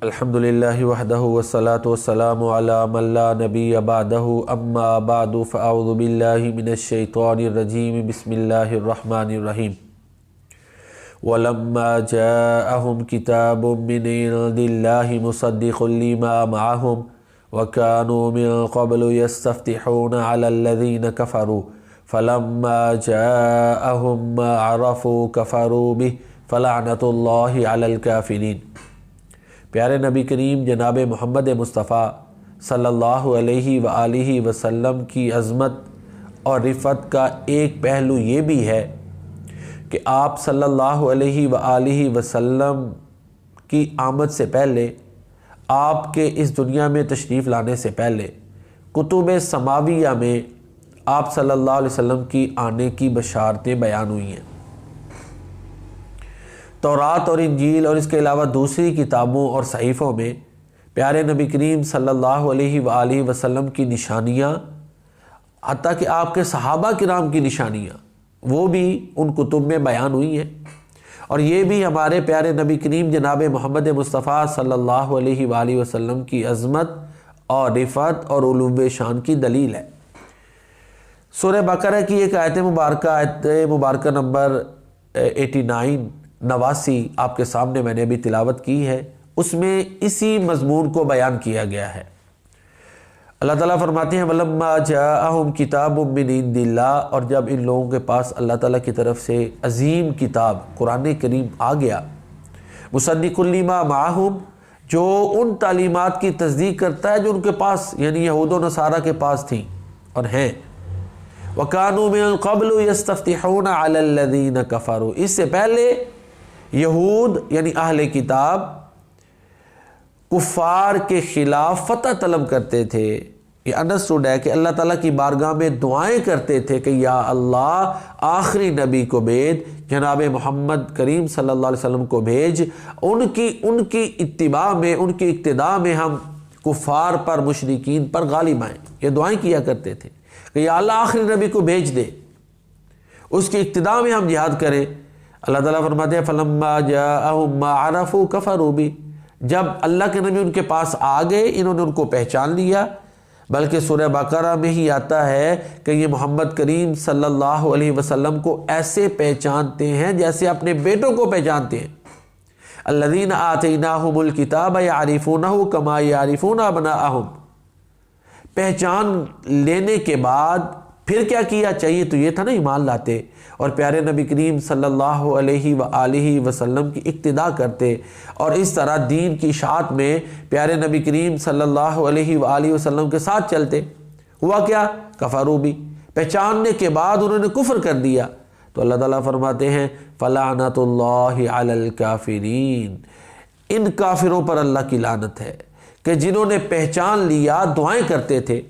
الحمدللہ وحدہ والصلاة والسلام علی من لا نبی بعدہ اما بعد فاعوذ باللہ من الشیطان الرجیم بسم اللہ الرحمن الرحیم وَلَمَّا جَاءَهُمْ كِتَابٌ مِّنْ عِندِ اللَّهِ مُصَدِّقٌ لِمَا مَعَهُمْ وَكَانُوا مِن قَبْلُ يَسْتَفْتِحُونَ عَلَى الَّذِينَ كَفَرُوا فَلَمَّا جَاءَهُمْ مَا عَرَفُوا كَفَرُوا بِهِ فَلَعْنَةُ اللَّهِ عَلَى الْكَافِرِينَ۔ پیارے نبی کریم جناب محمد مصطفیٰ صلی اللہ علیہ وآلہ وسلم کی عظمت اور رفعت کا ایک پہلو یہ بھی ہے کہ آپ صلی اللہ علیہ وآلہ وسلم کی آمد سے پہلے، آپ کے اس دنیا میں تشریف لانے سے پہلے کتب سماویہ میں آپ صلی اللہ علیہ وسلم کی آنے کی بشارتیں بیان ہوئی ہیں۔ تورات اور انجیل اور اس کے علاوہ دوسری کتابوں اور صحیفوں میں پیارے نبی کریم صلی اللہ علیہ وآلہ وسلم کی نشانیاں، حتیٰ کہ آپ کے صحابہ کرام کی نشانیاں، وہ بھی ان کتب میں بیان ہوئی ہیں، اور یہ بھی ہمارے پیارے نبی کریم جناب محمد مصطفیٰ صلی اللہ علیہ وآلہ وسلم کی عظمت اور رفعت اور علو شان کی دلیل ہے۔ سورہ بقرہ کی ایک آیت مبارکہ نمبر 89 آپ کے سامنے میں نے بھی تلاوت کی ہے، اس میں اسی مضمون کو بیان کیا گیا ہے۔ اللہ تعالیٰ فرماتے ہیں وَلَمَّا جَاءَهُمْ كِتَابٌ مِّنْ عِندِ اللَّهِ، اور جب ان لوگوں کے پاس اللہ تعالیٰ کی طرف سے عظیم کتاب قرآن کریم آ گیا، مُصَدِّقٌ لِمَا مَعَهُمْ، جو ان تعلیمات کی تصدیق کرتا ہے جو ان کے پاس یعنی یہود و نصارہ کے پاس تھیں اور ہیں۔ وَكَانُوا مِن قَبْلُ يَسْتَفْتِحُونَ عَلَى الَّذِينَ كَفَرُوا، اس سے پہلے یہود یعنی اہل کتاب کفار کے خلاف فتح طلب کرتے تھے۔ یہ انڈرسٹوڈ ہے کہ اللہ تعالیٰ کی بارگاہ میں دعائیں کرتے تھے کہ یا اللہ آخری نبی کو بھیج، جناب محمد کریم صلی اللہ علیہ وسلم کو بھیج، ان کی اتباع میں، ان کی اقتداء میں ہم کفار پر، مشرکین پر غالب آئیں۔ یہ دعائیں کیا کرتے تھے کہ یا اللہ آخری نبی کو بھیج دے، اس کی اقتداء میں ہم جہاد کریں۔ اللہ تعالیٰ فرماتے ہیں فَلَمَّا جَاءَهُمْ مَا عَرَفُوا كَفَرُوا بِهِ، جب اللہ کے نبی ان کے پاس آ گئے، انہوں نے ان کو پہچان لیا۔ بلکہ سورہ بقرہ میں ہی آتا ہے کہ یہ محمد کریم صلی اللہ علیہ وسلم کو ایسے پہچانتے ہیں جیسے اپنے بیٹوں کو پہچانتے ہیں۔ الَّذِينَ آتَيْنَاهُمُ الْكِتَابَ يَعْرِفُونَهُ كَمَا يَعْرِفُونَ أَبْنَاءَهُمْ، پہچان لینے کے بعد پھر کیا کیا چاہیے؟ تو یہ تھا نا ایمان لاتے اور پیارے نبی کریم صلی اللہ علیہ وآلہ وسلم کی اقتداء کرتے، اور اس طرح دین کی اشاعت میں پیارے نبی کریم صلی اللہ علیہ وآلہ وسلم کے ساتھ چلتے۔ ہوا کیا؟ کفروا بھی، پہچاننے کے بعد انہوں نے کفر کر دیا۔ تو اللہ تعالیٰ فرماتے ہیں فَلَعْنَةُ اللَّهِ عَلَى الْكَافِرِينَ، ان کافروں پر اللہ کی لعنت ہے کہ جنہوں نے پہچان لیا، دعائیں کرتے تھے،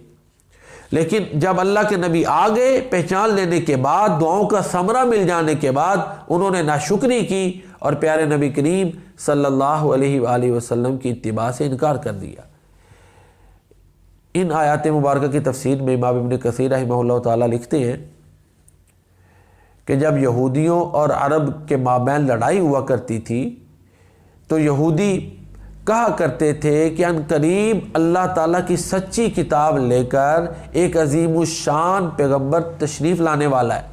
لیکن جب اللہ کے نبی آ گئے، پہچان لینے کے بعد، دعاؤں کا ثمرہ مل جانے کے بعد، انہوں نے ناشکری کی اور پیارے نبی کریم صلی اللہ علیہ وآلہ وسلم کی اتباع سے انکار کر دیا۔ ان آیات مبارکہ کی تفسیر میں امام ابن کثیر رحمہ اللہ تعالیٰ لکھتے ہیں کہ جب یہودیوں اور عرب کے مابین لڑائی ہوا کرتی تھی تو یہودی کہا کرتے تھے کہ ان قریب اللہ تعالیٰ کی سچی کتاب لے کر ایک عظیم الشان پیغمبر تشریف لانے والا ہے،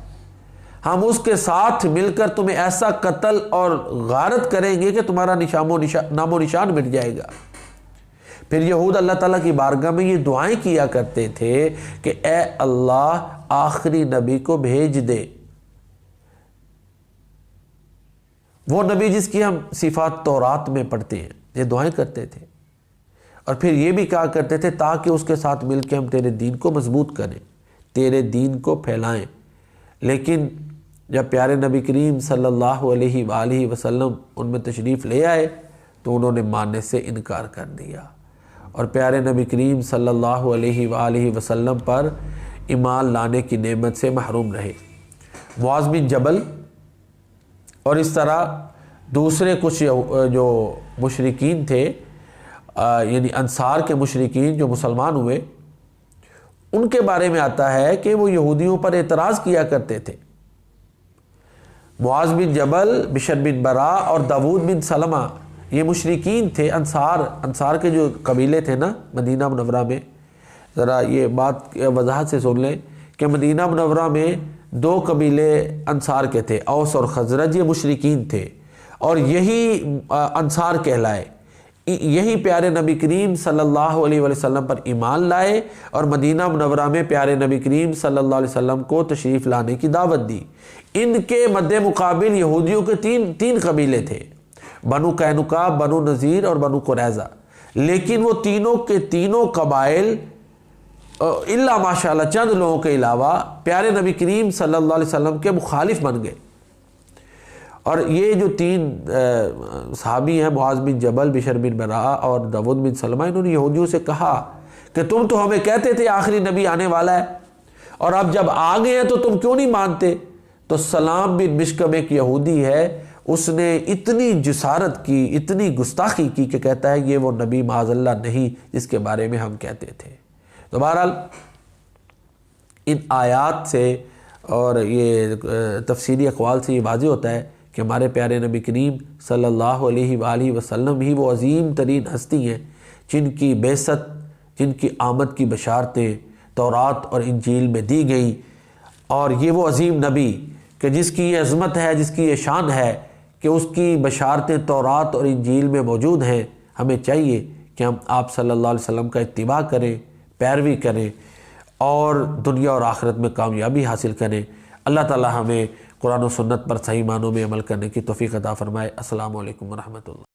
ہم اس کے ساتھ مل کر تمہیں ایسا قتل اور غارت کریں گے کہ تمہارا نام و نشان مٹ جائے گا۔ پھر یہود اللہ تعالیٰ کی بارگاہ میں یہ دعائیں کیا کرتے تھے کہ اے اللہ آخری نبی کو بھیج دے، وہ نبی جس کی ہم صفات تورات میں پڑھتے ہیں۔ یہ دعائیں کرتے تھے، اور پھر یہ بھی کہا کرتے تھے تاکہ اس کے ساتھ مل کے ہم تیرے دین کو مضبوط کریں، تیرے دین کو پھیلائیں۔ لیکن جب پیارے نبی کریم صلی اللہ علیہ وآلہ وسلم ان میں تشریف لے آئے تو انہوں نے ماننے سے انکار کر دیا، اور پیارے نبی کریم صلی اللہ علیہ وآلہ وسلم پر ایمان لانے کی نعمت سے محروم رہے۔ معاذ بن جبل اور اس طرح دوسرے کچھ جو مشرکین تھے، یعنی انصار کے مشرکین جو مسلمان ہوئے، ان کے بارے میں آتا ہے کہ وہ یہودیوں پر اعتراض کیا کرتے تھے۔ معاذ بن جبل، بشر بن برا اور داود بن سلمہ، یہ مشرکین تھے، انصار کے جو قبیلے تھے نا مدینہ منورہ میں، ذرا یہ بات وضاحت سے سن لیں کہ مدینہ منورہ میں 2 قبیلے انصار کے تھے، اوس اور خزرج، یہ مشرکین تھے، اور یہی انصار کہلائے، یہی پیارے نبی کریم صلی اللہ علیہ وسلم پر ایمان لائے اور مدینہ منورہ میں پیارے نبی کریم صلی اللہ علیہ وسلم کو تشریف لانے کی دعوت دی۔ ان کے مد مقابل یہودیوں کے تین قبیلے تھے، بنو قینقاع، بنو نذیر اور بنو قریظہ، لیکن وہ تینوں کے تینوں قبائل الا ماشاءاللہ چند لوگوں کے علاوہ پیارے نبی کریم صلی اللہ علیہ وسلم کے مخالف بن گئے۔ اور یہ جو 3 صحابی ہیں، معاذ بن جبل، بشر بن براء اور داود بن سلمہ، انہوں نے یہودیوں سے کہا کہ تم تو ہمیں کہتے تھے آخری نبی آنے والا ہے، اور اب جب آ گئے ہیں تو تم کیوں نہیں مانتے؟ تو سلام بن مشکم ایک یہودی ہے، اس نے اتنی جسارت کی، اتنی گستاخی کی کہ کہتا ہے یہ وہ نبی معاذ اللہ نہیں جس کے بارے میں ہم کہتے تھے۔ تو بہرحال ان آیات سے اور یہ تفسیری اقوال سے یہ واضح ہوتا ہے کہ ہمارے پیارے نبی کریم صلی اللہ علیہ وآلہ وسلم ہی وہ عظیم ترین ہستی ہیں جن کی بعثت، جن کی آمد کی بشارتیں تورات اور انجیل میں دی گئیں، اور یہ وہ عظیم نبی کہ جس کی یہ عظمت ہے، جس کی یہ شان ہے کہ اس کی بشارتیں تورات اور انجیل میں موجود ہیں۔ ہمیں چاہیے کہ ہم آپ صلی اللہ علیہ وسلم کا اتباع کریں، پیروی کریں اور دنیا اور آخرت میں کامیابی حاصل کریں۔ اللہ تعالی ہمیں قرآن و سنت پر صحیح معنوں میں عمل کرنے کی توفیق عطا فرمائے۔ السلام علیکم ورحمۃ اللہ۔